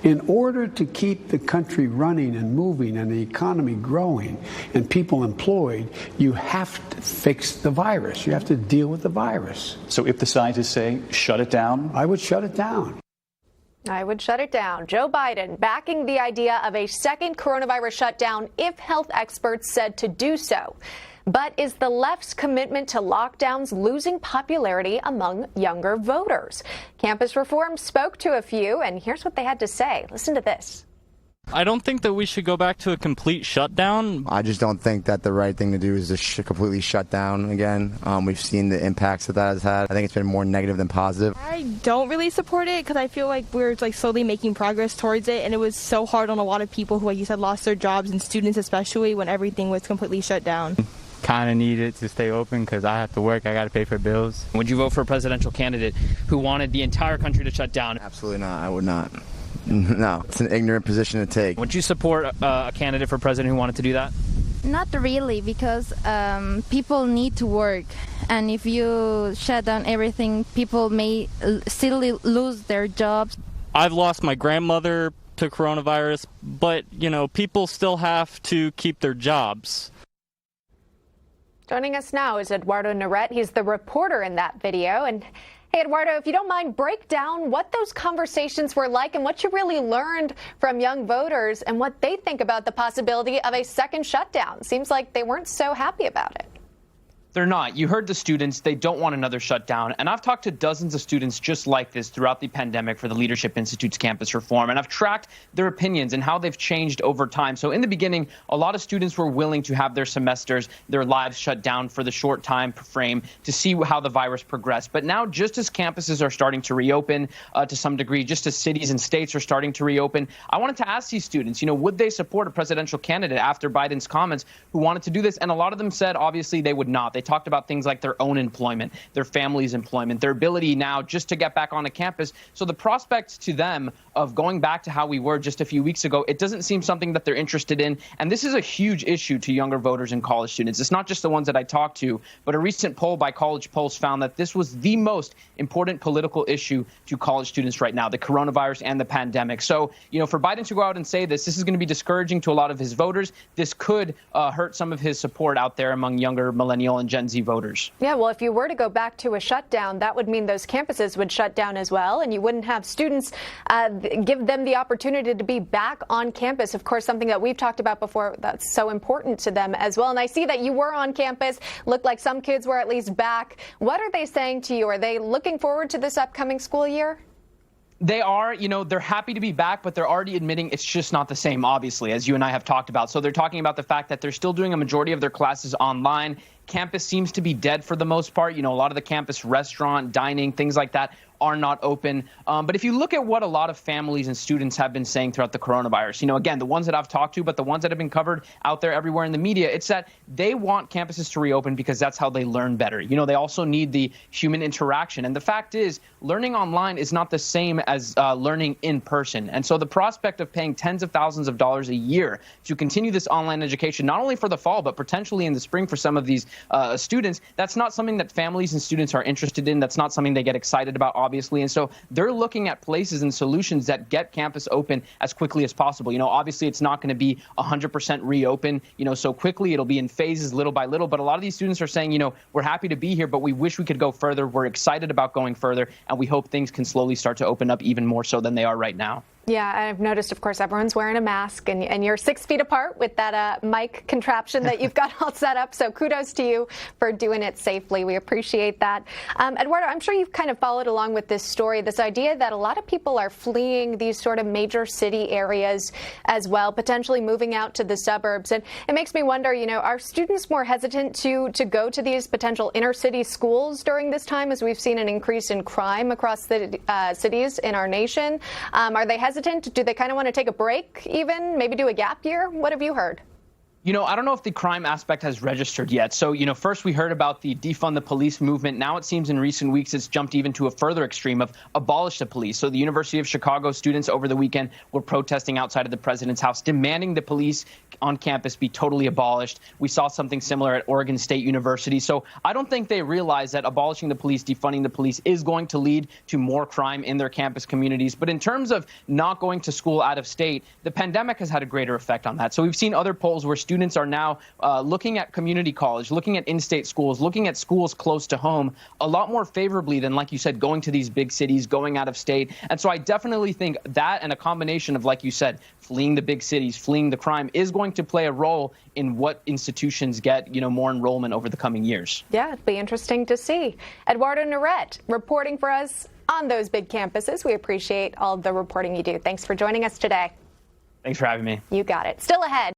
In order to keep the country running and moving and the economy growing and people employed, you have to fix the virus. You have to deal with the virus. So if the scientists say shut it down? I would shut it down. I would shut it down. Joe Biden backing the idea of a second coronavirus shutdown if health experts said to do so. But is the left's commitment to lockdowns losing popularity among younger voters? Campus Reform spoke to a few, and here's what they had to say. Listen to this. I don't think that we should go back to a complete shutdown. I just don't think that the right thing to do is to completely shut down again. We've seen the impacts that has had. I think it's been more negative than positive. I don't really support it because I feel like we're slowly making progress towards it, and it was so hard on a lot of people who, like you said, lost their jobs, and students especially, when everything was completely shut down. Kind of need it to stay open because I have to work, I got to pay for bills. Would you vote for a presidential candidate who wanted the entire country to shut down? Absolutely not. I would not. No, it's an ignorant position to take. Would you support a candidate for president who wanted to do that? Not really, because people need to work, and if you shut down everything, people may still lose their jobs. I've lost my grandmother to coronavirus, but, people still have to keep their jobs. Joining us now is Eduardo Neret. He's the reporter in that video. And hey, Eduardo, if you don't mind, break down what those conversations were like and what you really learned from young voters and what they think about the possibility of a second shutdown. Seems like they weren't so happy about it. They're not. You heard the students. They don't want another shutdown. And I've talked to dozens of students just like this throughout the pandemic for the Leadership Institute's Campus Reform. And I've tracked their opinions and how they've changed over time. So in the beginning, a lot of students were willing to have their semesters, their lives shut down for the short time frame to see how the virus progressed. But now, just as campuses are starting to reopen to some degree, just as cities and states are starting to reopen, I wanted to ask these students, would they support a presidential candidate after Biden's comments who wanted to do this? And a lot of them said, obviously, they would not. They talked about things like their own employment, their family's employment, their ability now just to get back on a campus. So the prospect to them of going back to how we were just a few weeks ago, it doesn't seem something that they're interested in. And this is a huge issue to younger voters and college students. It's not just the ones that I talked to, but a recent poll by College Pulse found that this was the most important political issue to college students right now, the coronavirus and the pandemic. So, for Biden to go out and say this is going to be discouraging to a lot of his voters. This could hurt some of his support out there among younger millennial and Gen Z voters. Yeah, well, if you were to go back to a shutdown, that would mean those campuses would shut down as well, and you wouldn't have students give them the opportunity to be back on campus. Of course, something that we've talked about before that's so important to them as well. And I see that you were on campus. Looked like some kids were at least back. What are they saying to you? Are they looking forward to this upcoming school year? They are, they're happy to be back, but they're already admitting it's just not the same, obviously, as you and I have talked about. So they're talking about the fact that they're still doing a majority of their classes online. Campus seems to be dead for the most part. A lot of the campus restaurant, dining, things like that are not open. But if you look at what a lot of families and students have been saying throughout the coronavirus, again, the ones that I've talked to, but the ones that have been covered out there everywhere in the media, it's that they want campuses to reopen because that's how they learn better. They also need the human interaction. And the fact is, learning online is not the same as learning in person. And so the prospect of paying tens of thousands of dollars a year to continue this online education, not only for the fall, but potentially in the spring for some of these students, that's not something that families and students are interested in. That's not something they get excited about, obviously. And so they're looking at places and solutions that get campus open as quickly as possible. Obviously it's not going to be 100% reopen, so quickly. It'll be in phases, little by little. But a lot of these students are saying, we're happy to be here, but we wish we could go further. We're excited about going further, and we hope things can slowly start to open up even more so than they are right now. Yeah, I've noticed, of course, everyone's wearing a mask, and you're 6 feet apart with that mic contraption that you've got all set up. So kudos to you for doing it safely. We appreciate that. Eduardo, I'm sure you've kind of followed along with this story, this idea that a lot of people are fleeing these sort of major city areas as well, potentially moving out to the suburbs. And it makes me wonder, are students more hesitant to go to these potential inner city schools during this time, as we've seen an increase in crime across the cities in our nation? Are they hesitant? Do they kind of want to take a break even, maybe do a gap year? What have you heard? You know, I don't know if the crime aspect has registered yet. So, you know, first we heard about the defund the police movement. Now it seems in recent weeks it's jumped even to a further extreme of abolish the police. So the University of Chicago students over the weekend were protesting outside of the president's house, demanding the police on campus be totally abolished. We saw something similar at Oregon State University. So I don't think they realize that abolishing the police, defunding the police is going to lead to more crime in their campus communities. But in terms of not going to school out of state, the pandemic has had a greater effect on that. So we've seen other polls where students are now looking at community college, looking at in-state schools, looking at schools close to home a lot more favorably than, like you said, going to these big cities, going out of state. And so I definitely think that and a combination of, like you said, fleeing the big cities, fleeing the crime is going to play a role in what institutions get, you know, more enrollment over the coming years. Yeah, it'd be interesting to see. Eduardo Neret reporting for us on those big campuses. We appreciate all the reporting you do. Thanks for joining us today. Thanks for having me. You got it. Still ahead.